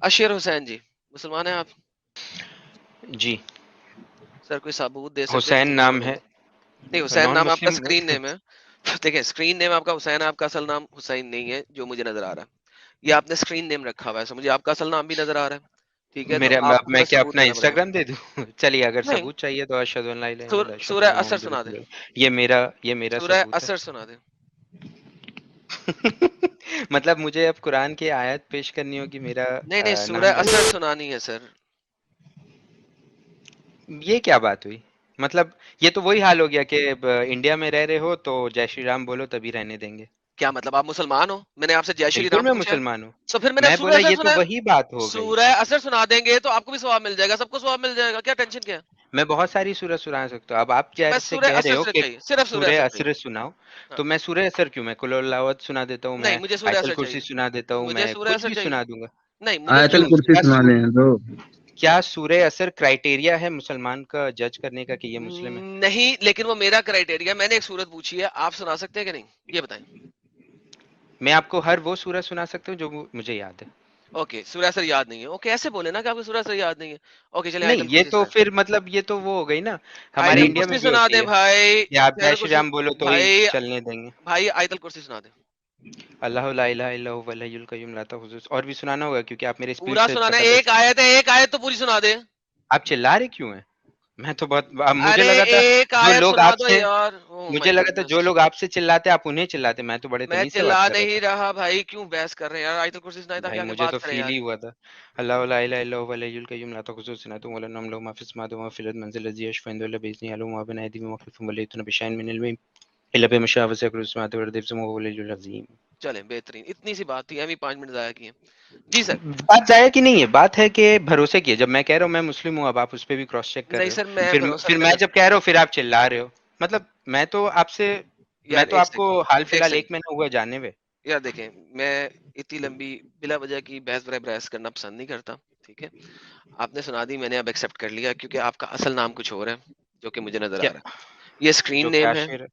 अशीर हुसैन जी, मुसलमान हैं आप? जी। सर कोई सबूत दे सकते हैं हुसैन कि कितने नाम मुसलमान? है, नहीं, हुसैन नॉन नाम आपका मुस्लिम। स्क्रीन नेम है। देखिए स्क्रीन नेम आपका हुसैन है, आपका असल नाम हुसैन नहीं है जो मुझे नजर आ रहा है। ये आपने स्क्रीन नेम रखा हुआ है, मुझे आपका असल नाम भी नजर आ रहा है। ठीक है, तो मेरा आपको मैं हमें क्या सबूत अपना देना पड़ेगा। इंस्टाग्राम दे दूं? चलिए, अगर नहीं, सबूत चाहिए तो अशहदु अन ला इलाहा इल्लल्लाह अशहदु सूरह अन्न असर मुहम्मदुर सुना दे। रसूलुल्लाह। ये मेरा सूरह सबूत है। असर सुना दे। मतलब मुझे अब कुरान की आयत पेश करनी होगी, मेरा नहीं नहीं, नाम सूरह असर लेना। सुनानी है सर। ये क्या बात हुई? मतलब ये तो वही हाल हो गया कि इंडिया में रह रहे हो तो जय श्री राम बोलो तभी रहने देंगे। क्या मतलब आप मुसलमान हो? मैंने आपसे जय श्री बिल्कुल राम मैं पूछा है। मुसलमान हूँ। तो फिर मैंने मैं सूरह बोला असर ये तो सुना है। वही बात हो गई। सूरह असर सुना देंगे तो आपको भी सवाब मिल जाएगा, सबको सवाब मिल जाएगा, क्या टेंशन क्या है? मैं बहुत सारी सूरत सुना सकता हूँ। अब आप तो बस जैसे सूरह कह रहे असर हो से कि चाहिए, सिर्फ सूरह सूरह असर चाहिए। असर सुनाओ, हाँ। तो मैं सूरह असर क्यों, मैं कुल हुवल्लाहु सुना देता हूँ, नहीं, मैं मुझे सूरह आयतल असर कुर्सी चाहिए। सुना देता हूँ, मुझे मैं सूरह कुछ असर भी चाहिए। सुना दूंगा। नहीं, मुझे आयतल सूरह क्यों? असर कुर्सी चाहिए। सुना दें तो। क्या सूरह असर क्राइटेरिया है मुसलमान का जज करने का कि ये मुस्लिम है? नहीं, लेकिन वो मेरा क्राइटेरिया, मैंने एक सूरत पूछी है, आप सुना सकते हैं कि नहीं? ये बताएं। मैं आपको हर वो सूरह सुना सकता हूँ जो मुझे याद है। ओके, सूरह असर याद नहीं है। ओके, ऐसे बोले ना कि आपको सूरह असर याद नहीं है। ओके, चलिए नहीं, आयतल ये कुर्सी तो सुनाएं। फिर मतलब ये तो वो हो गई ना, हमारे आयतल इंडिया में कुर्सी भी सुना होती दें है भाई। कि आप जय आयतल श्री कुर्सी। राम बोलो तो ही भाई। चलने देंगे। भाई आयतल कुर्सी सुना दें। अल्लाहु ला इलाहा इल्ला हुवल हय्युल कय्यूम ला ताखुज़ुहु, और भी सुनाना होगा क्योंकि आप मेरे स्पीड पूरा से सुनाना है, एक जबरदस्त। आयत है, एक आयत तो पूरी सुना दे। आप चिल्ला रहे क्यों हैं? मैं तो बहुत, अब मुझे अरे लगा था एक जो आयत लोग सुना दो आपसे यार, ओ मुझे माय लगा था जो गुडनेस। लोग आपसे चिल्लाते आप उन्हें चिल्लाते, मैं तो बड़े मैं तमीज से चिल्ला बात कर रहा नहीं था। रहा भाई, क्यों बहस कर रहे हैं यार? आयतल कुर्सी सुनाए ताकि भाई आगे मुझे बात तो करें फील यार। ही हुआ था। अल्लाहु ला इलाहा इल्ला हुवल हय्युल कय्यूम ला ताखुज़ुहु सिनतुन वला नौम लहु मा फ़िस समावाति व मा फ़िल अर्ज़ि मन ज़ा लज़ी यशफ़अ इंदहु इल्ला बिइज़निहि यअलमु मा बैना अयदीहिम व मा ख़ल्फ़हुम व ला युहीतूना बिशैइन मिन इल्मिही इल्ला बिमा शाअ वसिअ कुर्सियुहु समावाति वल अर्ज़ व हुवल अलीयुल अज़ीम। चलें, बेहतरीन, इतनी सी बात थी, एम ही 5 मिनट जाया किए। जी सर। बात जाया कि नहीं है, बात है कि भरोसे की है। जब मैं कह रहा हूँ मैं मुस्लिम हूँ, अब आप उस पे भी क्रॉस चेक कर नहीं रहे हो। सर, मैं भरोसा फिर नहीं मैं कर जब कह रहा हूँ फिर आप चिल्ला रहे हो। मतलब मैं तो आपसे, मैं यार तो एक आपको हाल सेकंड, एक फिलहाल सेकंड। 1 महीना हुआ जाने हुए। यार देखें, मैं इतनी लंबी बिला वजह की बहस करना पसंद नहीं करता। ठीक है, आपने सुना दी, मैंने अब एक्सेप्ट कर लिया, क्योंकि आपका असल नाम कुछ और है जो कि मुझे नजर आ क्या? रहा है। ये स्क्रीन जो क्या नेम है। शेर है?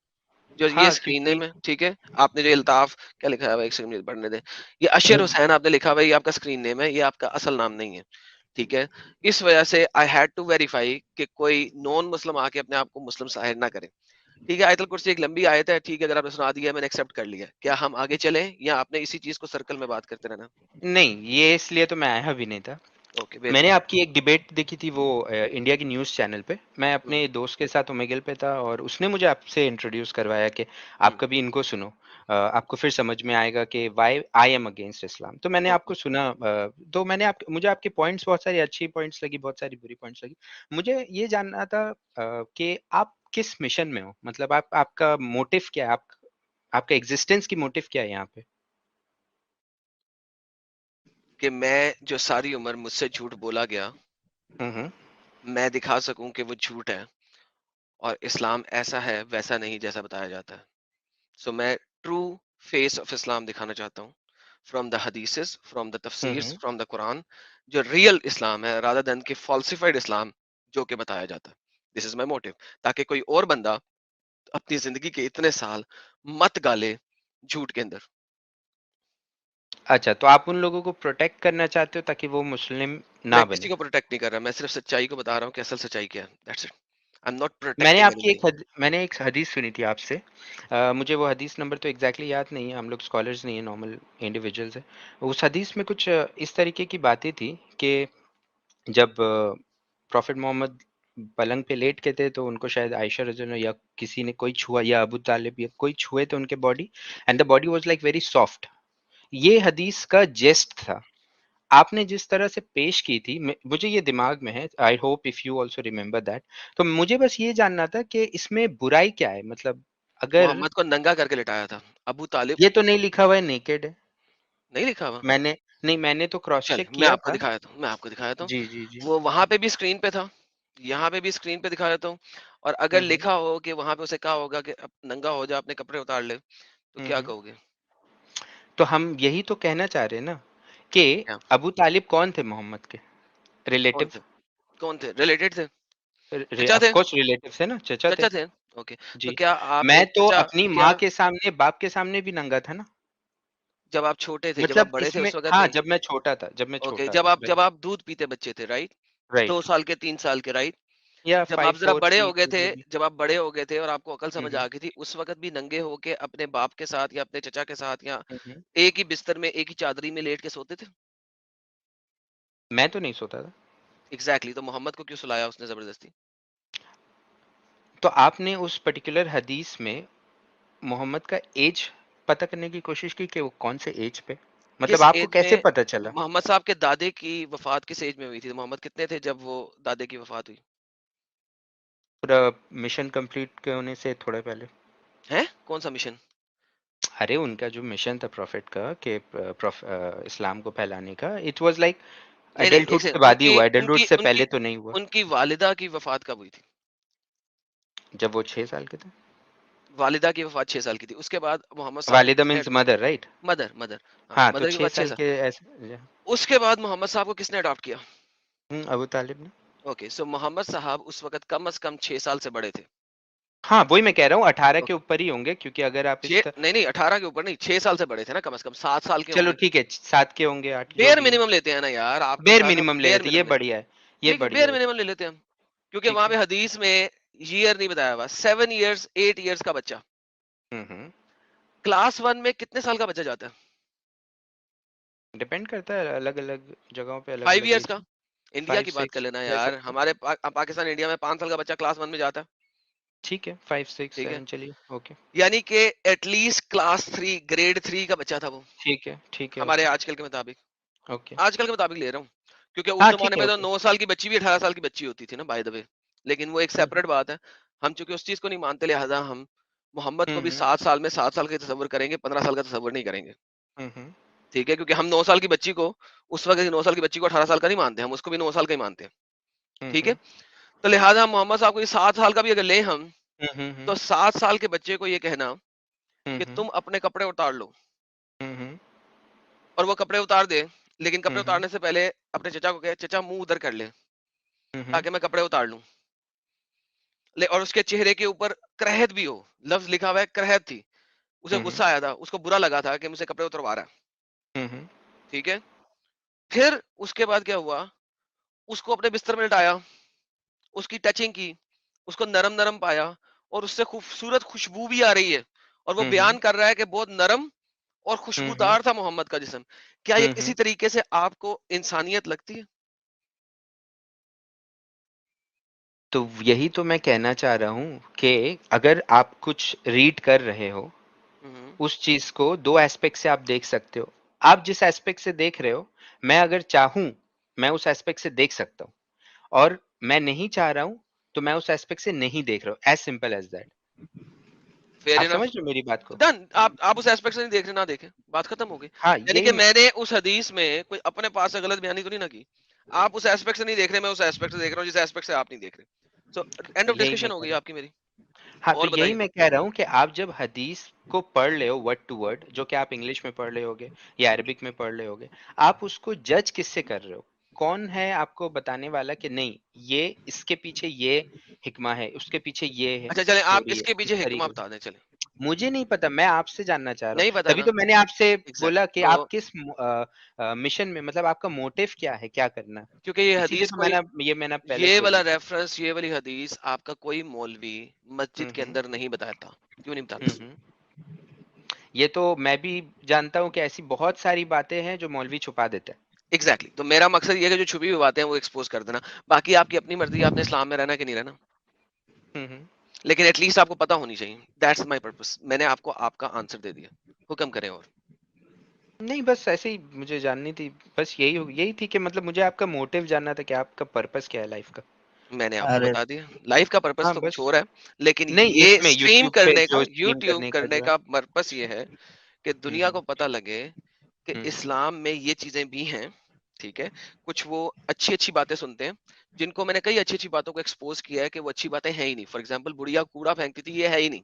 जो ये हाँ, स्क्रीन क्योंकि नेम है, ठीक है। आपने जो अल्ताफ क्या लिखा है, एक सेकंड मुझे पढ़ने दे। ये अशर हुसैन आपने लिखा हुआ है, ये आपका स्क्रीन नेम है, ये आपका असल नाम नहीं है। ठीक है। इस वजह से आई हैड टू वेरीफाई कि कोई नॉन मुस्लिम आके अपने आप को मुस्लिम जाहिर ना करे। ठीक है, आयतल कुर्सी एक लंबी आयत है, ठीक है, अगर आपने सुना दिया मैंने एक्सेप्ट कर लिया। क्या हम आगे चलें या आपने इसी चीज को सर्कल में बात करते रहना? नहीं, ये इसलिए तो मैं आया भी नहीं था। ओके, मैंने बेहतरीन। आपकी एक डिबेट देखी थी वो इंडिया की न्यूज़ चैनल पे। मैं हम्म, अपने दोस्त के साथ ओमेगल पे था और उसने मुझे आपसे इंट्रोड्यूस करवाया कि आप हम्म, कभी इनको सुनो, आपको फिर समझ में आएगा कि व्हाई आई एम अगेंस्ट इस्लाम। तो मैंने ओके। आपको सुना, तो मुझे आपके पॉइंट्स बहुत सारी अच्छी पॉइंट्स लगी, बहुत सारी बुरी पॉइंट्स लगी। मुझे ये जानना था कि आप किस मिशन में हो, मतलब आप, आपका मोटिव क्या है, आपका एग्जिस्टेंस की मोटिव क्या है यहाँ पे? कि मैं जो सारी उम्र मुझसे झूठ बोला गया, हम्म। मैं दिखा सकूं कि वो झूठ है, और इस्लाम ऐसा है वैसा नहीं जैसा बताया जाता है। सो मैं ट्रू फेस ऑफ इस्लाम दिखाना चाहता हूँ, from the hadiths, from the tafsirs, hmm. From the Quran, जो रियल इस्लाम है रादर देन के फॉल्सिफाइड इस्लाम जो कि बताया जाता है। दिस इज माई मोटिव, ताकि कोई और बंदा अपनी जिंदगी के इतने साल मत गाले झूठ के अंदर। अच्छा, तो आप उन लोगों को प्रोटेक्ट करना चाहते हो ताकि वो मुस्लिम मैं ना किसी बने। को प्रोटेक्ट नहीं कर रहा, मैं सिर्फ सच्चाई को बता रहा हूँ कि असल सच्चाई क्या है। That's it. I am not protecting anybody. मैंने एक हदीस सुनी थी आपसे। मुझे वो हदीस नंबर तो एग्जैक्टली याद नहीं है, हम लोग स्कॉलर्स नहीं है, नॉर्मल इंडिविजुअल्स है। उस हदीस में कुछ इस तरीके की बातें थी कि जब प्रॉफिट मोहम्मद पलंग पे लेट के थे तो उनको शायद आयशा रज़ियल्लाहु अन्हा या किसी ने कोई छुआ, या अबू तालिब या कोई छुए थे उनके body, and the body was like very soft. ये हदीस का जेस्ट था। आपने जिस तरह से पेश की थी, मुझे ये दिमाग में है, I hope if you also remember that. तो मुझे बस ये जानना था कि इसमें बुराई क्या है, मतलब अगर मोहम्मद को नंगा करके लिटाया था। अबू तालिब। ये तो नहीं लिखा हुआ है नेकेड है। नहीं लिखा हुआ? मैंने नहीं, मैंने तो क्रॉस चल चेक मैं किया आपको था। दिखाया था, मैं आपको दिखाया था। जी जी जी। वो वहां पे भी स्क्रीन पे था, यहाँ पे भी स्क्रीन पे दिखा देता हूँ। और अगर हम्म। लिखा हो कि वहां पे उसे कहा होगा कि अब नंगा हो जा, अपने कपड़े उतार ले, तो क्या हम्म। कहोगे? तो हम यही तो कहना चाह रहे हैं ना कि क्या? अबू तालिब कौन थे मोहम्मद के? कौन रिलेटिव। थे? कौन थे? रिलेटेड थे? चचा ऑफ थे? कोर्स रिलेटिव थे ना, चचा थे। चचा थे? ओके। तो जी। क्या आप मैं एक तो चचा? अपनी क्या? माँ के सामने, बाप के सामने भी नंगा था ना। जब आप छोटे थे, जब आप मतलब बड़े थे इसमें उस वक़्त हाँ, नहीं? जब मैं ओके, छोटा था, जब राइट, आप दूध पीते बच्चे थे, राइट? 2 राइट, साल के, 3 साल के, राइट? या जब 5, आप ज़रा 4, बड़े 3 हो गए थे, जो भी। जब आप बड़े हो गए थे और आपको अकल हुँ, समझ हुँ, आ गई थी, उस वक़्त भी नंगे होके अपने बाप के साथ या अपने चचा के साथ या हुँ, हुँ। एक ही बिस्तर में, एक ही चादरी में लेट के सोते थे? मैं तो नहीं सोता था। एग्ज़ैक्टली, तो मोहम्मद को क्यों सुलाया उसने ज़बरदस्ती? तो आपने उस पर्टिकुलर हदीस में मोहम्मद का ऐज पता करने की कोशिश की कि वो कौन से ऐज पे? मतलब किस आपको एज कैसे में पता चला? मोहम्मद साहब के दादे की वफ़ात किस एज में हुई थी? मोहम्मद कितने थे जब वो दादे की वफ़ात हुई? पूरा मिशन कंप्लीट के होने से थोड़ा पहले। हैं? कौन-सा मिशन? अरे उनका जो मिशन था प्रॉफ़ेट का कि इस्लाम को फैलाने का, इट वाज़ लाइक नहीं, नहीं, एक एडल्टहुड के सेकंड, बाद ही उनकी हुआ, एडल्टहुड उनकी से उनकी पहले तो नहीं हुआ। उनकी वालिदा की वफ़ात कब हुई थी? जब वो 6 साल के थे। वालिदा की वफ़ात 6 साल की थी। उसके बाद मोहम्मद साहब को वालिदा किसने means mother, right? Mother mother हाँ, हाँ, तो मदर की 6 वफ़ात 6 साल साल। के ऐसे। उसके बाद मोहम्मद साहब को किसने अडॉप्ट किया? अबू तालिब ने। ओके, सो मोहम्मद साहब उस वक़्त कम से कम 6 साल से बड़े थे। हाँ, वही मैं कह रहा हूँ 18 के ओके, ऊपर ही होंगे क्योंकि अगर आप इस 6 नहीं, नहीं 18 के ऊपर नहीं, 6 साल से बड़े थे ना कम से कम, 7 साल के चलो होंगे। ठीक है, 7 के होंगे, 8 जो बेयर भी है। मिनिमम लेते हैं ना यार, आपके बेयर साथ हम मिनिमम ले बेयर लेते हैं, ये मिनिमम लेते हैं। बढ़िया है, ये ठीक है, बढ़िया बेयर है, मिनिमम ले लेते हैं हम। क्योंकि ठीक वहाँ है। पे हदीस में ईयर नहीं बताया हुआ, 7 इयर्स, 8 इयर्स का बच्चा। हुँ, हुँ। क्लास 1 में कितने साल का बच्चा जाता है? डिपेंड करता है अलग-अलग जगहों पे 5 अलग-अलग इयर्स एज का? है। इंडिया की 5, बात कर 6 लेना कह यार, सकते हैं। हमारे पाकिस्तान, इंडिया में 5 साल का बच्चा क्लास 1 में जाता है। ठीक है, 5, 6, ठीक है? 7 चलिए, ओके। यानी कि एटलीस्ट क्लास 3, ग्रेड 3 का बच्चा था वो, ठीक है, हमारे ओके, आजकल के मुताबिक। ओके। आजकल के मुताबिक ले रहा हूँ। क्योंकि उस हाँ, ज़माने ठीक है, में तो ओके। 9 साल की बच्ची भी 18 साल की बच्ची होती थी ना, बाय द वे। लेकिन वो एक हुँ, हुँ। सेपरेट बात है। हम चूँकि उस चीज़ को नहीं मानते, लिहाज़ा हम मोहम्मद हुँ, को भी हुँ। 7 साल में 7 साल का तसव्वुर करेंगे, 15 साल का तसव्वुर नहीं करेंगे। हुँ, हुँ। ठीक है? क्योंकि हम 9 साल की बच्ची को, उस वक़्त की 9 साल की बच्ची को 18 साल का नहीं मानते, हम उसको भी 9 साल का ही मानते हैं। हुँ, ठीक है? हुँ। तो लिहाज़ा मोहम्मद साहब को ये 7 साल का भी अगर लें हम, हुँ, हुँ, तो हुँ। 7 साल के बच्चे को ये कहना हुँ, कि हुँ। तुम अपने कपड़े उतार लो, हुँ, हुँ। और वो कपड़े उतार दे, लेकिन कपड़े हुँ, हुँ। उतारने से पहले अपने चचा को कहे, "चचा मुँह उधर कर ले, हुँ, हुँ। ताकि मैं कपड़े उतार लूँ।" और उसके चेहरे के ऊपर करहत भी हो, लफ्ज़ लिखा हुआ है करहत थी। उसे हुँ, हुँ। गुस्सा आया था, उसको बुरा लगा था कि मुझसे कपड़े उतरवा रहा है। हुँ, हुँ। ठीक है? फिर उसके बाद क्या हुआ, उसको अपने बिस्तर में लिटाया, उसकी टचिंग की, उसको नरम-नरम पाया, और उससे खूबसूरत खुशबू भी आ रही है। और वो हुँ, हुँ। बयान कर रहा है कि बहुत नरम और हुँ, हुँ। खुशबूदार था मोहम्मद का जिस्म। क्या ये हुँ, किसी हुँ। तरीके से आपको इंसानियत लगती है? तो यही तो मैं कहना चाह रहा हूँ कि अगर आप कुछ रीड कर रहे हो, हुँ, हुँ। उस चीज़ को 2 एस्पेक्ट से आप देख सकते हो। आप जिस एस्पेक्ट से देख रहे हो, मैं अगर चाहूँ, मैं उस एस्पेक्ट से देख सकता हूँ और मैं नहीं चाह रहा हूँ, तो मैं उस एस्पेक्ट से नहीं देख रहा हूँ। As simple as that. Fair आप समझ इनफ। रहे हो मेरी बात को? डन। आप उस एस्पेक्ट से नहीं देख रहे, ना देखें, बात खत्म हो गई। हाँ, यानी यही कि मैं मैंने उस हदीस में कोई अपने पास से गलत बयानी तो नहीं ना की। आप उस एस्पेक्ट से नहीं देख रहे, मैं उस एस्पेक्ट से देख रहा हूँ जिस एस्पेक्ट से आप नहीं देख रहे। सो एंड ऑफ यही मैं डिस्कशन हो कह गई रहा हूँ। आपकी मेरी। हाँ, तो और यही बताइए। मैं कह रहा हूँ कि आप जब हदीस को पढ़ रहे हो वर्ड टू वर्ड, जो कि आप इंग्लिश में पढ़ रहे होगे या अरबिक में पढ़ रहे होगे, आप उसको जज किससे कर रहे हो? कौन है आपको बताने वाला कि नहीं, ये इसके पीछे ये हिकमा है, उसके पीछे ये है, अच्छा चलें, आप स्टोरी है, इसके इस पीछे हिकमा तरीके से। बता दें चलें। मुझे नहीं पता, मैं आपसे जानना चाह रहा नहीं हूँ। पता तभी ना? तो मैंने आपसे एग्ज़ैक्ट बोला कि तो आप किस मिशन में, मतलब आपका मोटिव क्या है, क्या करना है? क्योंकि ये इसीलिए हदीस तो कोई, मैंने पहले ये वाला क्वेश्चन किया। रेफरेंस, ये वाली हदीस आपका कोई मौलवी हुँ, मस्जिद के हुँ। अंदर नहीं बताता। क्यों नहीं हुँ, बताता? हुँ। ये तो मैं भी जानता हूँ कि ऐसी बहुत सारी बातें हैं जो मौलवी छुपा देते हैं। एग्ज़ैक्टली, तो मेरा मकसद ये है कि जो छुपी हुई बातें हैं वो एक्सपोज़ कर देना। बाकी आपकी अपनी मर्ज़ी, आपने इस्लाम में रहना है कि नहीं रहना। हुँ, हुँ। लेकिन एट लीस्ट आपको पता होनी चाहिए। That's my purpose. मैंने आपको आपका आंसर दे दिया। हुक्म करें और। नहीं, बस ऐसे ही मुझे जाननी थी। बस यही थी कि मतलब मुझे आपका मोटिव जानना था कि आपका पर्पस क्या है लाइफ का? मैंने आपको अरे बता दिया। लाइफ का पर्पस हाँ, तो कुछ बस। और है, लेकिन नहीं, ये इसमें स्ट्रीम यूट्यूब पे करने का, जो स्ट्रीम यूट्यूब करने का करने जो है। का पर्पस ये है कि हुँ, दुनिया हुँ। को पता लगे कि हुँ, हुँ। इस्लाम में ये चीज़ें भी हैं, ठीक है? कुछ वो अच्छी-अच्छी बातें सुनते हैं, जिनको मैंने कई अच्छी-अच्छी बातों को एक्सपोज़ किया है कि वो अच्छी बातें हैं ही नहीं। फॉर एग्ज़ाम्पल बुढ़िया कूड़ा फेंकती थी, ये है ही नहीं,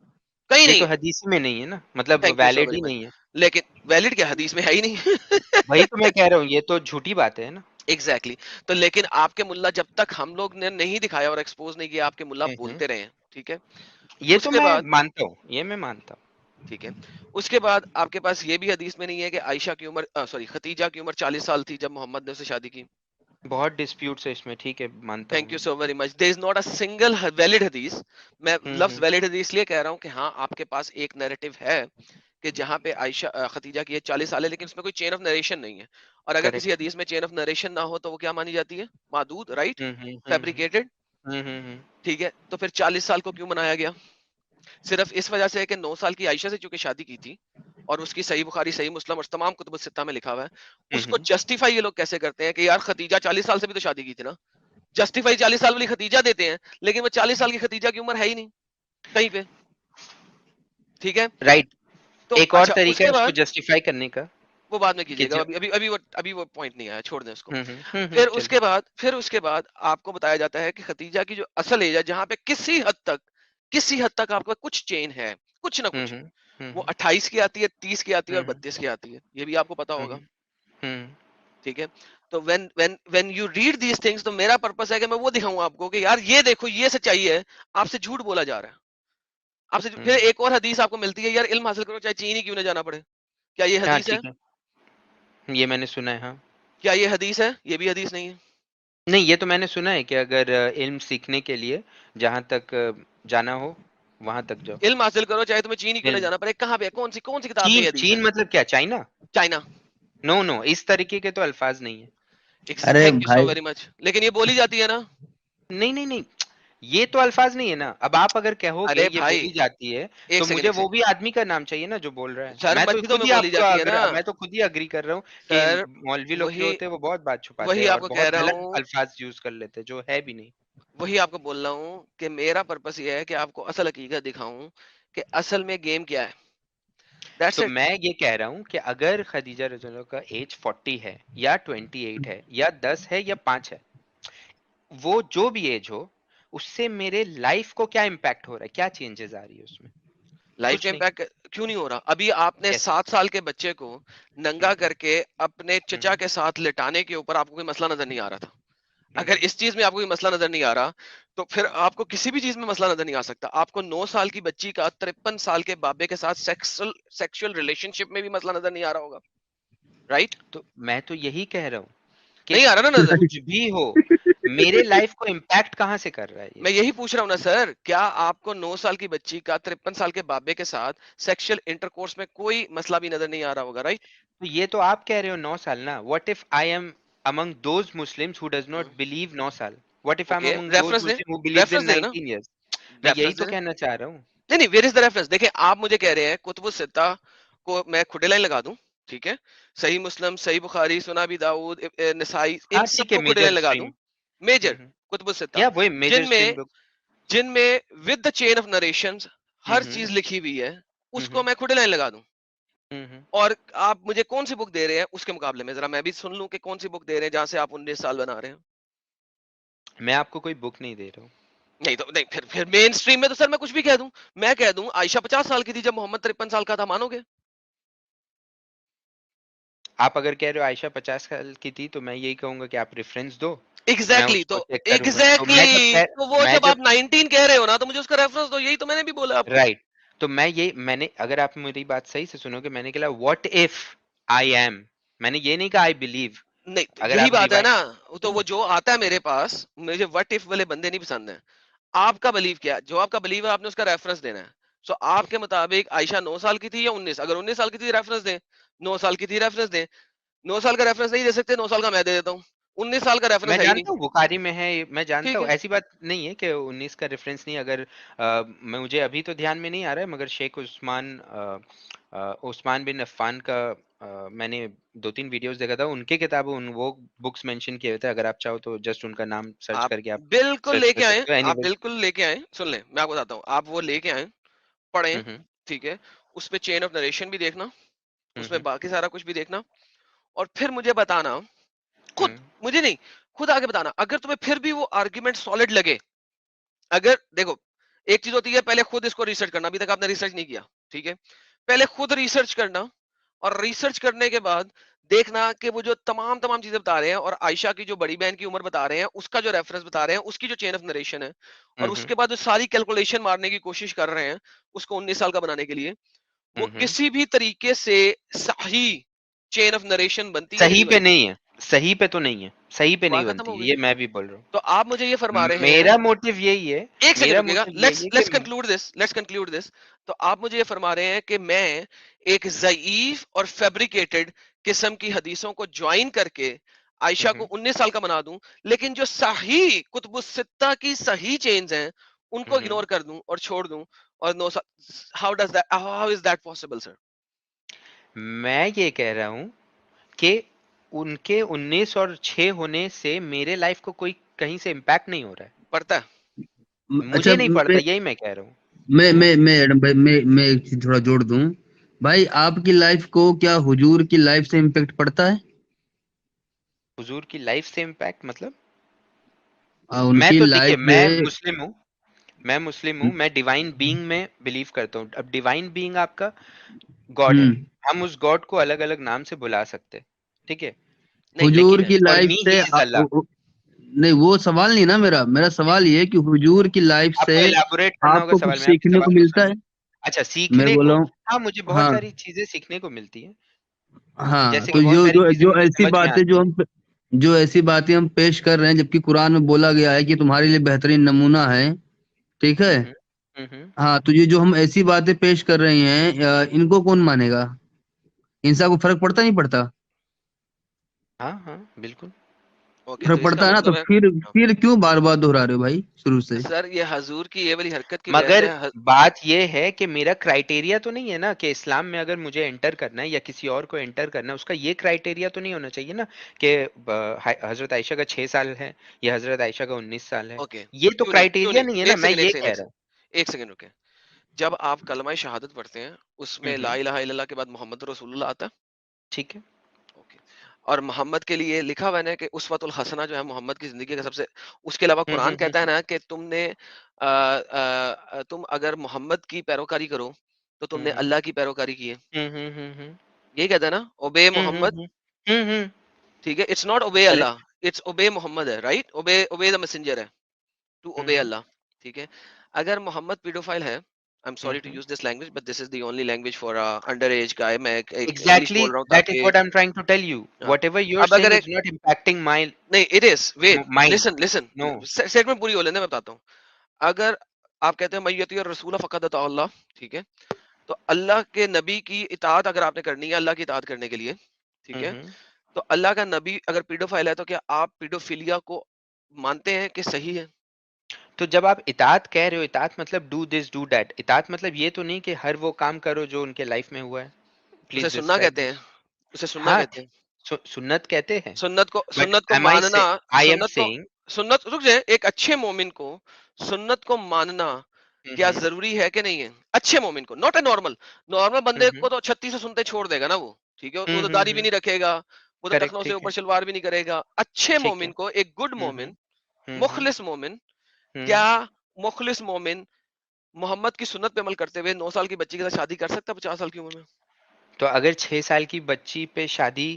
कहीं ये नहीं तो है। हदीस में नहीं है ना, मतलब thank you so valid very he much. नहीं है। लेकिन वैलिड क्या, हदीस में है ही नहीं। वही तो मैं कह रहा हूँ, ये तो झूठी बातें है ना। Exactly exactly। तो लेकिन आपके मुल्ला, जब तक हम लोग ने नहीं दिखाया और एक्सपोज नहीं किया, आपके मुल्ला हुँ, हुँ। बोलते रहे हैं, ठीक है? ये तो उसके मैं बाद मानता हूँ, ये मैं मानता हूँ। ठीक है। उसके बाद आपके पास ये भी हदीस में नहीं है कि आयशा की उम्र सॉरी खतीजा की उम्र 40 साल थी जब मोहम्मद ने उससे शादी की। बहुत डिस्प्यूट्स है इसमें, ठीक है, मानता हूँ थैंक यू मैं। So very much. There is not a single valid hadith. मैं लफ्ज हम्म। वैलिड हदीस इसलिए कह रहा हूँ कि हाँ आपके पास एक नैरेटिव है कि जहाँ पे आयशा खतीजा की एज 40 साल है, लेकिन उसमें कोई चेन ऑफ नरेशन नहीं है। और अगर किसी करेक्ट। हदीस में चेन ऑफ नरेशन ना हो तो वो क्या मानी जाती है? मादूद, राइट? हम्म हम्म हम्म फैब्रिकेटेड। हम्म। ठीक है, तो फिर 40 साल को क्यों बनाया गया? सिर्फ इस वजह से है कि 9 साल की आयशा से चूंकि शादी की थी, और उसकी सही बुखारी, सही मुस्लिम और तमाम कुतुब सित्ता में लिखा हुआ है, उसको हम्म। जस्टिफाई ये लोग कैसे करते हैं कि यार खतीजा 40 साल से भी तो शादी की थी ना। जस्टिफाई 40 साल वाली खतीजा देते हैं, लेकिन वो 40 साल की खतीजा की उम्र है ही नहीं कहीं पे। ठीक है। राइट। तो एक और अच्छा, तरीका है उसके उसको बाद जस्टिफाई करने का वो बाद में कि कीजिएगा, जो अभी वो पॉइंट नहीं आया, छोड़ दें उसको। चलिए। फिर उसके बाद आपको बताया जाता है कि खतीजा की जो असल एज है, जहां पे किसी हद तक आपका कुछ चेन है, कुछ ना हम्म कुछ, हम्म वो हम्म 28 की आती है, 30 की आती है और हम्म 32 की आती है, ये भी आपको पता होगा। हम्म ठीक है। तो when you read these things, तो मेरा पर्पस है कि मैं वो दिखाऊं आपको कि यार ये देखो ये सच्चाई है, आपसे झूठ बोला जा रहा है। फिर हम्म। एक और हदीस आपको मिलती है, यार इल्म हासिल करो चाहे चीन ही क्यों ना जाना पड़े। क्या ये हाँ हदीस है? ठीक है, ये मैंने सुना है, हाँ। क्या ये हदीस है? ये भी हदीस नहीं है। नहीं, ये तो मैंने सुना है कि अगर इल्म सीखने के लिए जहाँ तक जाना हो वहां तक जाओ। इल्म हासिल करो चाहे तुम्हें चीन ही क्यों ना इल्म, जाना पड़े। कहाँ पे? कौन सी किताब में ये चीन हदीस है? चीन मतलब क्या, चाइना? चाइना। नो नो, इस तरीके के तो अल्फाज नहीं है। अरे थैंक यू सो भाई, वेरी मच, लेकिन ये बोली जाती है ना। नहीं नहीं नहीं, ये तो अल्फाज नहीं है ना। अब आप अगर कहोगे अरे ये भाई, बोली जाती है, एक तो सेकंड मुझे एक वो सेकंड भी आदमी का नाम चाहिए ना जो बोल रहा है। सर, मैं तो मस्जिदों में खुद ही बोली आपको जाती है अगर ना। मैं तो खुद ही अग्री कर रहा हूँ कि सर, मौलवी लोग जो वही होते हैं वो बहुत बात छुपाते वही हैं और आपको कह बहुत रहा गलत हूँ अल्फाज यूज कर लेते हैं जो है भी नहीं। वही आपको बोल रहा हूँ कि मेरा पर्पस ये है कि आपको असल हकीकत दिखाऊं कि असल में गेम क्या है। दैट्स तो इट। मैं ये कह रहा हूँ कि अगर खदीजा रज़ियल्लाहु का एज 40 है या 28 है या 10 है या 5 है, वो जो भी एज हो, उससे मेरे लाइफ को क्या इम्पैक्ट हो रहा है, क्या चेंजेस आ रही है उसमें? लाइफ का कुछ नहीं। इम्पैक्ट क्यों नहीं हो रहा? अभी आपने कैसे? 7 साल के बच्चे को नंगा हम्म करके अपने चचा हम्म के साथ लिटाने के ऊपर आपको कोई मसला नजर नहीं आ रहा था। अगर हम्म इस चीज में आपको कोई मसला नजर नहीं आ रहा, तो फिर आपको किसी भी चीज में मसला नजर नहीं आ सकता। आपको 9 साल की बच्ची का 53 साल के बाबे के साथ सेक्सुअल सेक्सुअल रिलेशनशिप में भी मसला नजर नहीं आ रहा होगा, राइट? तो मैं तो यही कह रहा हूँ कि नहीं आ रहा ना नजर? कुछ भी हो, मेरे लाइफ को इम्पैक्ट कहाँ से कर रहा है ये? मैं यही पूछ रहा हूँ ना सर, क्या आपको 9 साल की बच्ची का 53 साल के बाबे के साथ सेक्सुअल इंटरकोर्स में कोई मसला भी नजर नहीं आ रहा होगा, राइट? तो ये तो आप कह रहे हो 9 साल ना। What if I am among those Muslims who does not believe 9 साल? What if I'm okay, among those reference they. Muslims who believes reference in दे ना। 19 years? मैं यही रेफरेंस तो दे ना। कहना चाह रहा हूँ। नहीं नहीं, वेयर इज द रेफरेंस? देखिए, आप मुझे कह रहे हैं कुतुब सित्ता को मैं खुदे लाइन लगा दूं, ठीक है? सही मुस्लिम, सही बुखारी, सुना भी दाऊद, नसाई, इन हाँ ठीक है, सबको खुदे मेजर लाइन लगा दूं। स्ट्रीम। मेजर कुतुब सित्ता, या वही मेजर स्ट्रीम जिनमें बुक। जिनमें with the chain of narrations हर हम्म चीज लिखी हुई है, उसको हम्म मैं खुदे लाइन लगा दूं। हम्म। और आप मुझे कौन सी बुक दे रहे हैं उसके मुकाबले में, जरा मैं भी सुन लूं कि कौन सी बुक दे रहे हैं जहां से आप 19 साल बना रहे हैं। मैं आपको कोई बुक नहीं दे रहा हूँ। नहीं तो नहीं, फिर मेन स्ट्रीम में तो सर मैं कुछ भी कह दूं। मैं कह दूं आयशा 50 साल की थी जब मोहम्मद 53 साल का था, मानोगे? आप अगर कह रहे हो आयशा 50 साल की थी, तो मैं यही कहूंगा कि आप रेफरेंस दो, मैं एग्जैक्टली उसको तो चेक करूंगा। तो तो वो मैं जब जब आप 19 कह रहे हो ना, तो मुझे उसका रेफरेंस दो, यही तो मैंने भी बोला आपको। राइट, तो मैंने अगर आप मेरी बात सही से सुनोगे, मैंने कहा व्हाट इफ आई एम, मैंने ये नहीं कहा आई बिलीव। नहीं तो अगर यही आप बात है रिवाइंड, ना। तो वो जो आता है मेरे पास, मुझे व्हाट इफ वाले बंदे नहीं पसंद है। आपका बिलीव क्या है? जो आपका बिलीव है आपने उसका रेफरेंस देना है। सो आपके मुताबिक आयशा 9 साल की थी या 19? अगर 19 साल की थी रेफरेंस दें, 9 साल की थी रेफरेंस दें। 9 साल का रेफरेंस नहीं दे सकते, 9 साल का मैं दे देता हूँ। 19 साल का रेफरेंस मैं है ही नहीं। जानता हूँ बुखारी में है, मैं जानता ठीक हूँ, है। ऐसी बात नहीं है कि 19 का रेफरेंस नहीं। अगर मुझे अभी तो ध्यान में नहीं आ रहा है, मगर शेख उस्मान बिन अफ़्फ़ान का मैंने 2-3 वीडियोस देखा था, उनके किताबों उन वो बुक्स मेंशन किए हुए थे। अगर आप चाहो तो जस्ट उनका नाम सर्च आप करके आप बिल्कुल सर्च कर लेके आए, सकते हो। आप एनीवेज। बिल्कुल लेके आए, सुन लें मैं आपको बताता हूँ, आप वो लेके आए, पढ़ें, हम्म ठीक है? उसमें चेन ऑफ नरेशन भी देखना, उसमें हम्म बाकी सारा कुछ भी देखना, और फिर मुझे बताना, खुद, हम्म मुझे नहीं, खुद आके बताना अगर तुम्हें फिर भी वो आर्ग्यूमेंट सॉलिड लगे। अगर देखो, एक चीज होती है पहले खुद इसको रिसर्च करना, अभी तक आपने रिसर्च नहीं किया, ठीक है? पहले खुद रिसर्च करना, और रिसर्च करने के बाद देखना कि वो जो तमाम तमाम चीजें बता रहे हैं, और आयशा की जो बड़ी बहन की उम्र बता रहे हैं, उसका जो रेफरेंस बता रहे हैं, उसकी जो चेन ऑफ नरेशन है, और हम्म उसके बाद जो सारी कैलकुलेशन मारने की कोशिश कर रहे हैं उसको 19 साल का बनाने के लिए, वो किसी भी तरीके से सही चेन ऑफ नरेशन बनती है कि सही नहीं पे बनती? नहीं है, सही पे तो नहीं है, सही पे नहीं बात खत्म बनती हो है, गई। ये मैं भी बोल रहा हूँ। तो आप मुझे ये फरमा रहे हैं, मेरा मोटिव यही है, एक सेकंड मेरा रुकिएगा, मोटिव यही लेट्स है कि let's conclude this, let's conclude this. तो आप मुझे ये फरमा रहे हैं कि मैं एक ज़ईफ और फैब्रिकेटेड किस्म की हदीसों को ज्वाइन करके हुँ, आयशा को हुँ, 19 साल का बना दूं, लेकिन जो सही कुतुबुस सित्ता की सही चेन्स हैं हुँ, उनको हुँ। इग्नोर कर दूं और छोड़ दूं, और no, how is that possible sir? मैं ये कह रहा हूँ कि उनके 19 और 6 होने से मेरे लाइफ को कोई कहीं से इम्पैक्ट नहीं हो रहा है। पढ़ता है। मुझे अच्छा, नहीं पड़ता, यही मैं कह रहा हूँ। मैं एडम भाई, मैं एक चीज थोड़ा जोड़ दूं। भाई, आपकी लाइफ को क्या हुजूर की लाइफ से इम्पेक्ट पड़ता है? हुजूर की लाइफ से इम्पैक्ट मतलब? मैं उनकी तो देखिए, लाइफ से। मैं डिवाइन बीइंग में बिलीव करता हूँ। अब डिवाइन बीइंग आपका गॉड है, हम्म हम उस गॉड को अलग अलग नाम से बुला सकते हैं, ठीक है, नहीं लेकिन हुजूर है। की फॉर लाइफ मी से ही इज अल्लाह। नहीं, वो सवाल नहीं ना मेरा। मेरा सवाल ये है कि हुजूर की लाइफ से आपको एलाबोरेट करना होगा आपको सवाल कुछ में, आपके सीखने को सवाल को मिलता है? समझ। अच्छा, मैं सीखने बोला को, हूँ। हाँ, मुझे बहुत हाँ, सारी चीजें सीखने को मिलती है। हाँ, जैसे तो कि बहुत जो सारी जो चीजें जो मुझे ऐसी समझ में बातें आती हैं। जो ऐसी बातें हम पेश कर रहे हैं, जबकि कुरान में बोला गया है कि तुम्हारे लिए बेहतरीन नमूना है, ठीक है? हम्म, हम्म। हाँ, तो ये जो हम ऐसी बातें पेश कर रहे हैं, इनको कौन मानेगा? इंसान को फर्क पड़ता नहीं पड़ता? हाँ हाँ, बिल्कुल। ओके, तो फर्क इसका पड़ता है ना, तो मतलब है, फिर क्यों बार बार दोहरा रहे हो भाई शुरू से? सर ये हजूर की ये वाली हरकत की वजह मगर से बात ये है कि मेरा क्राइटेरिया तो नहीं है ना कि इस्लाम में अगर मुझे एंटर करना है या किसी और को एंटर करना है, उसका ये क्राइटेरिया तो नहीं होना चाहिए ना कि हजरत आयशा का 6 साल है या हजरत आयशा का 19 साल है। ओके, ये तो क्यों क्राइटेरिया नहीं, नहीं है ना, एक मैं सेकंड, एक ये सेकंड, कह एक रहा हूँ। सेकंड, एक सेकंड रुके। जब आप कलमा शहादत पढ़ते हैं उसमें ला हम्म, इलाहा इल्लल्लाह के बाद मोहम्मद रसूलुल्लाह आता है। ठीक है। ओके, और मोहम्मद के लिए लिखा हुआ है ना कि उसवतुल हसना जो है मोहम्मद की जिंदगी का सबसे, उसके अलावा कुरान कहता है ना कि तुम अगर मोहम्मद की पैरोकारी करो तो तुमने हम्म, अल्लाह की पैरोकारी की है। हम्म, हम्म, हम्म, यही कहता है ना, ओबे हम्म, मोहम्मद। हम्म। ठीक है, इट्स नॉट ओबे करेक्ट। अल्लाह, इट्स ओबे मोहम्मद है, राइट? ओबे ओबे द मैसेंजर है, टू ओबे हम्म, अल्लाह। ठीक है, अगर मोहम्मद पीडोफाइल है, I am sorry to hmm. Use this language but this is the only language for under age guy, मैं एक इंग्लिश एग्जैक्टली, बोल रहा हूँ दैट इज ताकि, what I am trying to tell you, हाँ। व्हाटएवर यू आर अब अगर saying एक, इज नॉट इम्पैक्टिंग माय नहीं it is, wait, mind. Listen listen, no. Statement पूरी हो लेने मैं बताता हूँ। अगर आप कहते हैं मैयती और रसूल फ़क़द अता अल्लाह, ठीक है, तो अल्लाह के नबी की इताअत अगर आपने करनी है अल्लाह की इताअत करने के लिए, ठीक है, हम्म। तो अल्लाह का नबी अगर पीडोफाइल है तो क्या आप पीडोफिलिया को मानते हैं कि सही है? तो जब आप इताअत कह रहे हो, इताअत मतलब डू दिस डू दैट, इताअत मतलब ये तो नहीं कि हर वो काम करो जो उनके लाइफ में हुआ है। उसे प्लीज सुन्ना डिस्क्राइब कहते हैं, दिस। उसे सुन्ना हाँ, कहते हैं। सुन्नत कहते हैं। बट सुन्नत को एम आई मानना, से आई एम सुन्नत को, सेइंग। सुन्नत, रुक जाए, एक अच्छे मोमिन को सुन्नत को मानना क्या हम्म, जरूरी है कि नहीं है? अच्छे मोमिन को, नॉट ए नॉर्मल, नॉर्मल बंदे हम्म, को तो 36 से सुनते छोड़ देगा ना वो, ठीक है, वो तो दाढ़ी भी हम्म। नहीं रखेगा, वो तो करेक्ट, टखनों से ठीक ऊपर है, शलवार भी नहीं करेगा। अच्छे ठीक है। मोमिन को, एक गुड हम्म, मोमिन, हम्म, मुखलिस मोमिन, क्या हम्म। मुखलिस मोमिन मोहम्मद की सुन्नत पे अमल करते हुए 9 साल की बच्ची के साथ शादी कर सकता है 50 साल की उम्र में? तो अगर 6 साल की बच्ची पे शादी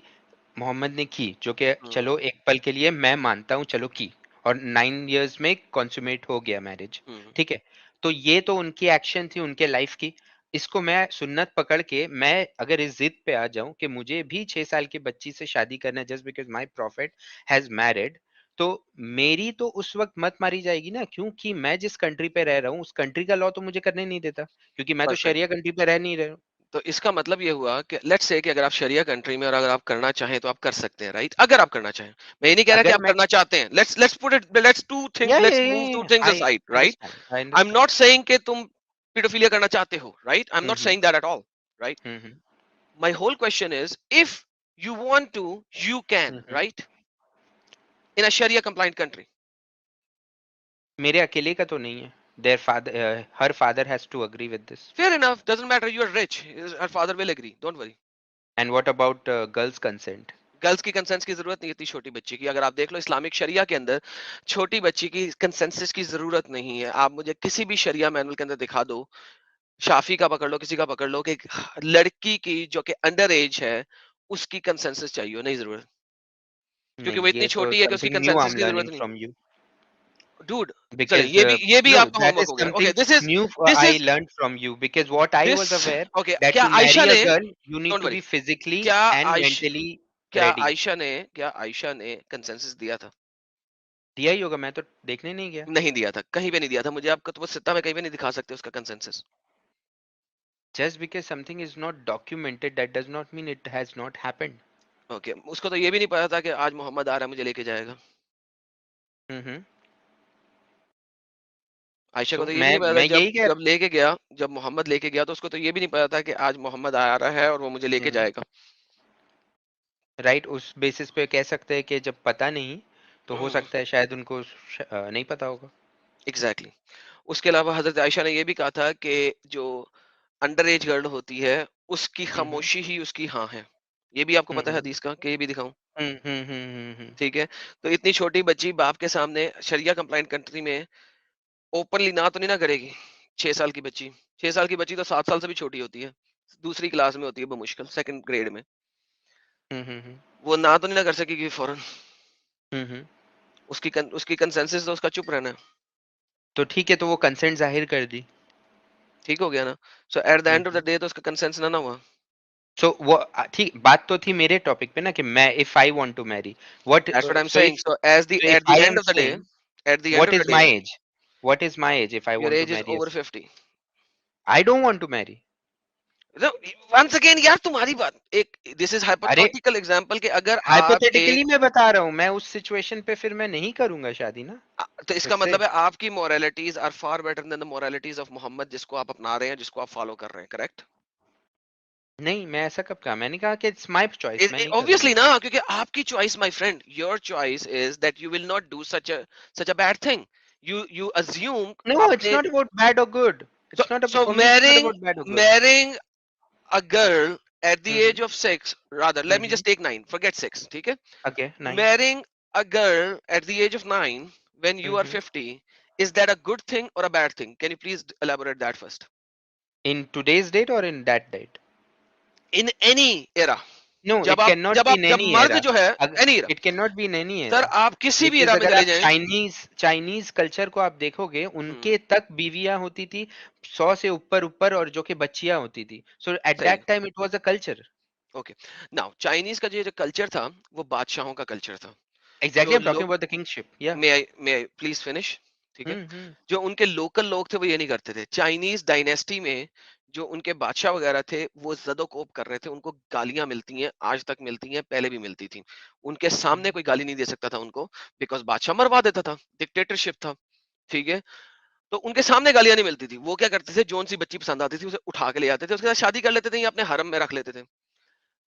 मोहम्मद ने की, जो कि हम्म, चलो एक पल के लिए मैं मानता हूँ, चलो की, और 9 इयर्स में कॉन्सुमेट हो गया मैरिज, हम्म, ठीक है, तो ये तो उनकी एक्शन थी, उनके लाइफ की। इसको मैं सुन्नत पकड़ के मैं अगर इस जिद पे आ जाऊं कि मुझे भी 6 साल की बच्ची से शादी करना है just because my profit has married, तो मेरी तो उस वक्त मत मारी जाएगी ना, क्योंकि मैं जिस कंट्री पे रह रहा हूँ उस कंट्री का लॉ तो मुझे करने नहीं देता, क्योंकि मैं तो परफेक्ट। शरिया कंट्री पे रह नहीं रहा हूँ। तो इसका मतलब ये हुआ कि लेट्स से कि अगर आप शरिया कंट्री में और अगर आप करना चाहें तो आप कर सकते हैं, राइट? अगर आप करना चाहें, मैं ये नहीं कह रहा कि अगर आप मैं, करना चाहते हैं, let's put it, let's two thing, let's move two things I aside, right? Understand, I I am understand. Not saying कि तुम पेडोफिलिया करना चाहते हो, right? I am not hmm, saying that at all, right? Hmm, my whole question is if you want to, you can, hmm. Right? In a sharia compliant country. मेरे अकेले का तो नहीं है, their father, her father has to agree with this. Fair enough, doesn't matter, you are rich, her father will agree, don't worry। And what about girls consent? Girls की consent की जरूरत नहीं, इतनी छोटी बच्ची की, अगर आप देख लो इस्लामिक शरिया के अंदर छोटी बच्ची की कंसेंसस की जरूरत नहीं है। आप मुझे किसी भी शरिया मैनुअल के अंदर दिखा दो, शाफी का पकड़ लो, किसी का पकड़ लो, कि एक लड़की की जो कि अंडर एज है उसकी कंसेंसस चाहिए, नहीं जरूरत, क्योंकि नहीं, वो इतनी ये तो छोटी है कि उसकी समथिंग न्यू आई कंसेंसस एम की लर्निंग जरूरत नहीं। From you. dude, चले because ये भी no, आपका that होमवर्क is हो गया. something Okay, new this I is learned from you, because what I was this aware okay. that क्या to आयशा marry a ने, girl you need don't to worry, be physically क्या and आयश mentally ready. क्या आयशा ने consensus दिया था? दिया ही होगा, मैं तो देखने नहीं गया. नहीं दिया था, कहीं पे नहीं दिया था. मुझे आपको तो वो सित्ता में कहीं पे नहीं दिखा सकते उसका consensus. Just because something is not documented, that does not mean it has not happened. Okay, उसको तो ये भी नहीं पता था कि आज मोहम्मद आ रहा है मुझे लेके जाएगा. हम्म. आयशा को तो तो ये भी मैं नहीं पता था, मैं जब यही कह जब लेके गया, जब मोहम्मद लेके गया तो उसको तो ये भी नहीं पता था कि आज मोहम्मद आ रहा है और वो मुझे लेके जाएगा. राइट, उस बेसिस पे कह सकते हैं कि जब पता नहीं तो हो हम्म, सकता है शायद उनको नहीं पता होगा. एग्जैक्टली. उसके अलावा हजरत आयशा ने ये भी कहा था कि जो अंडर एज गर्ल होती है उसकी हम्म. खामोशी ही उसकी हाँ है. ये भी आपको पता है हम्म. हदीस का, कि ये भी दिखाऊं? हम्म. ठीक है. तो इतनी छोटी बच्ची बाप के सामने शरिया कंप्लाइंट कंट्री में ओपनली ना तो नहीं ना करेगी. 6 साल की बच्ची, 6 साल की बच्ची तो 7 साल से भी छोटी होती है, दूसरी क्लास में होती है बमुश्किल, सेकंड ग्रेड में. हम्म. वो ना तो नहीं ना कर सकेगी फौरन. हम्म. उसकी कंसेंसस तो उसका चुप रहना है. तो ठीक है, तो वो कंसेंट जाहिर कर दी. ठीक हो गया ना? So at the end of hmm. The day तो उसका कंसेंस ना ना हुआ. सो वो ठीक बात तो थी मेरे टॉपिक पे ना, कि मैं if I want to marry what, that's what I am so saying. If so if at the I and am of the day, saying at the end what of is the day, my age, what is my age if I your want to age is marry, over 50. I don't want to marry. Once again यार, तुम्हारी बात एक, this is अरे hypothetical example कि अगर आप hypothetically एक मैं बता रहा हूँ, मैं उस सिचुएशन पे फिर मैं नहीं करूंगा शादी ना. तो इसका इससे मतलब है आपकी moralities are far better than the moralities of Mohammad, जिसको आप अपना रहे हैं, जिसको आप फॉलो कर रहे हैं. करेक्ट? नहीं, मैं ऐसा कब कहा, मैंने कहा कि इट्स माय चॉइस, मैं नहीं करूंगा. ऑब्वियसली ना, क्योंकि आपकी choice my friend, your choice is that you will not do such a bad thing. You assume no, it's आपने. नॉट अबाउट बैड और good. so, it's not, so for me it's not marrying about bad और good. marrying a girl at the hmm. age of 6, rather let me hmm. just take 9, forget 6. ठीक है? Okay, 9. Marrying a girl at the age of 9 when you are 50, is that a good thing or a bad thing? Can you please elaborate that first? In today's date और in that date? In any era. No, it can not be in जब any मर्द era. जो है, any era. It can not be in any sir era. आप किसी भी because era में अगर चले आप जाएं. चाइनीज कल्चर को आप देखोगे, हम्म, उनके तक बीवियां होती थी 100 से ऊपर ऊपर, और जो कि बच्चियां होती थी. सो एट सही है. That time it was a culture. Okay. Now Chinese का जो कल्चर था वो बादशाहों का कल्चर था. एग्जैक्टली, जो आई एम टॉकिंग लोग, अबाउट द किंगशिप, या. मे आई प्लीज फिनिश. ठीक है? हम्म. जो उनके लोकल लोग थे वो ये नहीं करते थे. चाइनीज डायनेस्टी में जो उनके बादशाह वगैरह थे वो जदोकोप कर रहे थे. उनको गालियां मिलती हैं, आज तक मिलती हैं, पहले भी मिलती थी. उनके सामने कोई गाली नहीं दे सकता था उनको, बिकॉज बादशाह मरवा देता था, डिक्टेटरशिप था. ठीक है? तो उनके सामने गालियां नहीं मिलती थी. वो क्या करते थे, जोन सी बच्ची पसंद आती थी उसे उठा के ले आते थे, उसके साथ शादी कर लेते थे या अपने हरम में रख लेते थे.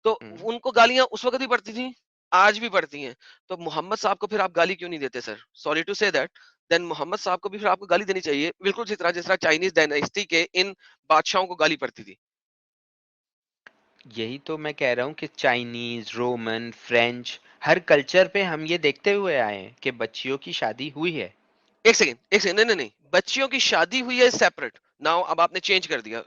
तो उनको गालियां उस वक्त भी पड़ती थी, आज भी पड़ती हैं. तो मोहम्मद साहब को फिर आप गाली क्यों नहीं देते sir? Sorry to say that. Then Mohammad साहब को भी फिर आपको गाली देनी चाहिए, बिल्कुल जिस तरह चाइनीज डायनेस्टी के इन बादशाहों को गाली पड़ती थी. यही तो मैं कह रहा हूँ कि चाइनीज, रोमन, फ्रेंच, हर कल्चर पे हम ये देखते हुए आए हैं कि बच्चियों की शादी हुई है. एक सेकंड, नहीं नहीं नहीं, बच्चियों की शादी हुई है सेपरेट. नाउ अब आपने चेंज कर दिया,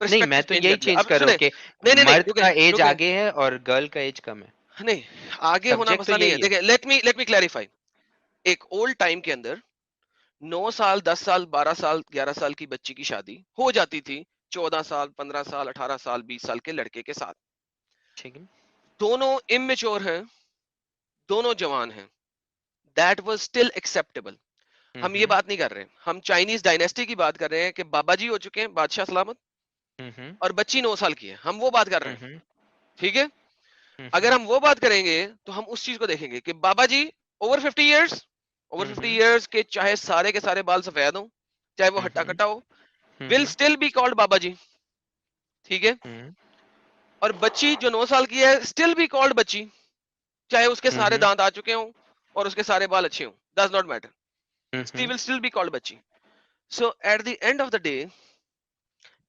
नहीं, मैं पर्सपेक्टिव तो चेंज यही कर दिया. चेंज अब कर रहा सुने, हूँ कि नहीं नहीं नहीं, मर्द रुके का एज रुके. आगे है और गर्ल का एज कम है. नहीं, आगे होना सब्जेक्ट तो मसला नहीं है. यही है. देखिए, लेट मी क्लैरिफाई. एक ओल्ड टाइम के अंदर 9 साल, 10 साल, 12 साल, 11 साल की बच्ची की शादी हो जाती थी 14 साल, 15 साल, 18 साल, 20 साल के लड़के के साथ. ठीक है. दोनों इमेच्योर हैं, दोनों जवान हैं. That was still acceptable. हम ये हम्म. बात नहीं कर रहे हैं, हम चाइनीज डायनेस्टी की बात कर रहे हैं कि बाबा जी हो चुके हैं, बादशाह सलामत, हम्म. और बच्ची 9 साल की है. हम वो बात कर रहे हैं. हम्म. ठीक है? अगर हम्म. हम वो बात करेंगे तो हम उस चीज को देखेंगे कि बाबा जी ओवर 50 ईयर्स, ओवर फिफ्टी हम्म. ईयर्स के चाहे सारे के सारे बाल सफेद हो, चाहे वो हट्टा हम्म. कट्टा हो, will hmm. Still be called baba ji. ठीक है? हम्म. और बच्ची जो 9 साल की है स्टिल बी कॉल्ड बच्ची, चाहे उसके सारे हम्म. दांत आ चुके हों और उसके सारे बाल अच्छे हों, does not matter, she hmm. Will still be called bachchi. So at the end of the day,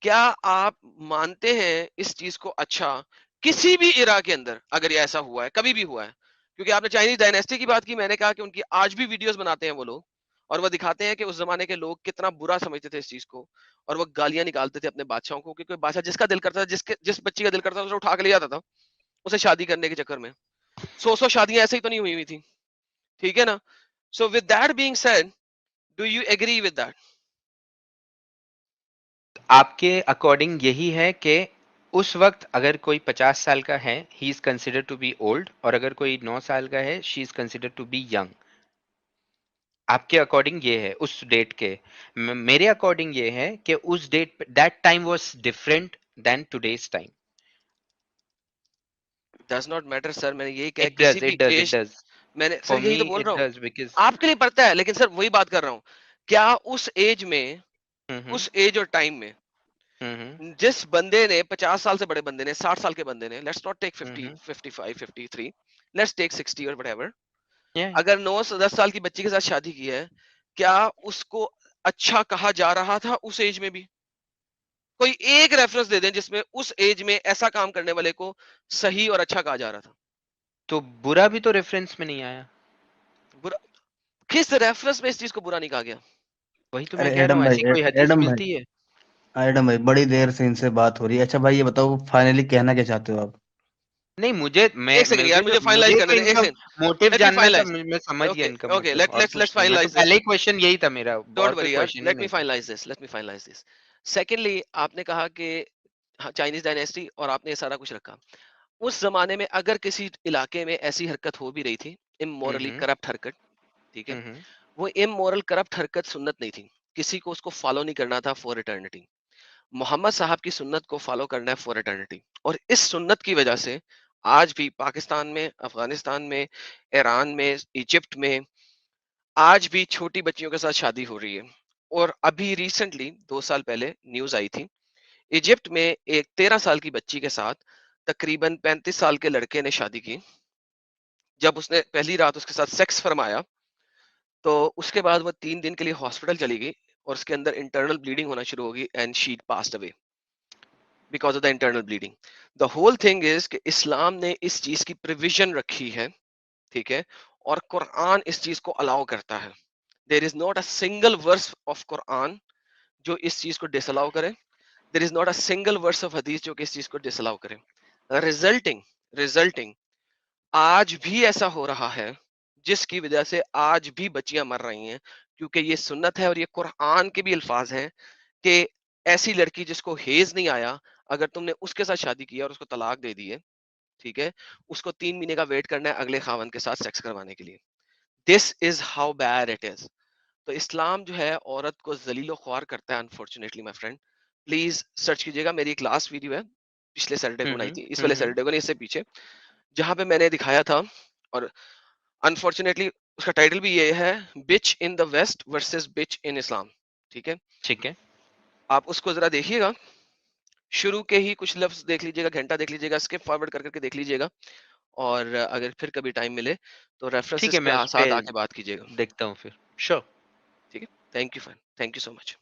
क्या आप मानते हैं इस चीज को? अच्छा, किसी भी इरा के अंदर अगर ये ऐसा हुआ है, कभी भी हुआ है, क्योंकि आपने चाइनीज डायनेस्टी की बात की, मैंने कहा कि उनकी आज भी वीडियोस बनाते हैं वो लोग, और वो दिखाते हैं कि उस जमाने के लोग कितना बुरा समझते थे इस चीज को, और वो गालियां निकालते थे अपने बादशाहों को, क्योंकि बादशाह जिसका दिल करता था, जिस बच्ची का दिल करता था उसे उठा के ले जाता था, उसे शादी करने के चक्कर में. 100 शादियां ऐसे ही तो नहीं हुई हुई थी. ठीक है ना? So with that being said, do you agree with that? आपके अकॉर्डिंग यही है कि उस वक्त अगर कोई 50 साल का है, he is consider to be old, और अगर कोई 9 साल का है, she is consider to be young. आपके अकॉर्डिंग ये है उस डेट के। मेरे अकॉर्डिंग ये है कि उस date, that time was different than today's time. Does not matter sir, मैंने यही कहा इट किसी डज, भी it does, it age, does. मैंने सर फॉर यही मी तो बोल इट रहा हूँ। डज बिकॉज आपके लिए पड़ता है, लेकिन सर वही बात कर रहा हूँ, क्या उस एज में, हम्म, उस एज और टाइम में हम्म, जिस बंदे ने 50 साल से बड़े बंदे ने, 60 साल के बंदे ने, let's not take 50 hmm, 55 53, let's take 60 और व्हाटएवर, या अगर 9 से 10 साल की बच्ची के साथ शादी की है, क्या उसको अच्छा कहा जा रहा था उस एज में भी? कोई एक रेफरेंस दे दें जिसमें उस एज में ऐसा काम करने वाले को सही और अच्छा कहा जा रहा था। तो बुरा भी तो रेफरेंस में नहीं आया। बुरा किस रेफरेंस में इस चीज को बुरा नहीं कहा गया? वही तो मैं अरे कह रहा एडम हूँ, भाई, ऐसी कोई हदीस एडम भाई, मिलती है? एडम भाई, बड़ी देर से इनसे बात हो रही है। अच्छा भाई ये बताओ, फाइनली कहना क्या चाहते हो आप? नहीं, मुझे एक सेकंड यार, मुझे फाइनलाइज मुझे करने तो दे, एक इनका सेकंड, मोटिव लेट मी जानना था। फाइनलाइज। मैं समझ गया ओके इनका ओके, मोटिव, लेट और लेट्स कुछ लेट्स नहीं। मैं तो फाइनलाइज पहले दिस। ही क्वेश्चन यही था मेरा, डोंट और कोई वरी यार, क्वेश्चन ही लेट मी नहीं था। Finalize this, let me finalize this. Secondly, आपने कहा कि चाइनीज डायनेस्टी और आपने ये सारा कुछ रखा। उस जमाने में अगर किसी इलाके में ऐसी हरकत हो भी रही थी, इमोरली हम्म, करप्ट हरकत, ठीक है, हम्म, वो इमोरल करप्ट हरकत सुन्नत नहीं थी, किसी को उसको फॉलो नहीं करना था फॉर इटर्निटी। मोहम्मद साहब की सुन्नत को फॉलो करना है फॉर इटर्निटी। और इस सुन्नत की वजह से आज भी पाकिस्तान में, अफगानिस्तान में, ईरान में, इजिप्ट में आज भी छोटी बच्चियों के साथ शादी हो रही है। और अभी रिसेंटली 2 साल पहले न्यूज आई थी, इजिप्ट में एक 13 साल की बच्ची के साथ तकरीबन 35 साल के लड़के ने शादी की। जब उसने पहली रात उसके साथ सेक्स फरमाया, तो उसके बाद वो 3 दिन के लिए हॉस्पिटल चली गई और उसके अंदर इंटरनल ब्लीडिंग होना शुरू होगी and she passed away because of the internal bleeding. The whole thing is कि इस्लाम ने इस चीज की प्रिविजन रखी है, ठीक है, और कुरान इस चीज को अलाउ करता है। There is not a single verse of Quran जो इस चीज को डिसअलाउ करे। There is not a single verse of hadith जो कि इस चीज को डिसअलाउ करे। रिजल्टिंग रिजल्टिंग आज भी ऐसा हो रहा है, जिसकी वजह से आज भी बच्चियां मर रही हैं, क्योंकि ये सुन्नत है और ये कुरान के भी अल्फाज हैं कि ऐसी लड़की जिसको हेज नहीं आया, अगर तुमने उसके साथ शादी किया और उसको तलाक दे दी है, ठीक है, उसको 3 महीने का वेट करना है अगले खावन के साथ सेक्स करवाने के लिए। This is how bad it is. तो इस्लाम जो है औरत को जलीलो ख्वार करता है, unfortunately my friend. Please search कीजिएगा, मेरी एक लास्ट वीडियो है, पिछले सैटरडे को बनाई हम्म, थी, इस वाले हम्म। सैटरडे को नहीं, इससे पीछे, जहां पे मैंने दिखाया था। और अनफॉर्चुनेटली उसका टाइटल भी ये है, बिच इन द वेस्ट वर्सेस बिच इन इस्लाम, ठीक है। ठीक है। आप उसको जरा देखिएगा, शुरू के ही कुछ लफ्ज देख लीजिएगा, घंटा देख लीजिएगा, स्किप फॉरवर्ड कर करके देख लीजिएगा। और अगर फिर कभी टाइम मिले तो ठीक रेफरेंसेस है, के मैं उस पे साथ आके बात कीजिएगा। देखता हूँ फिर। श्योर। ठीक है, thank you fan, thank you so much.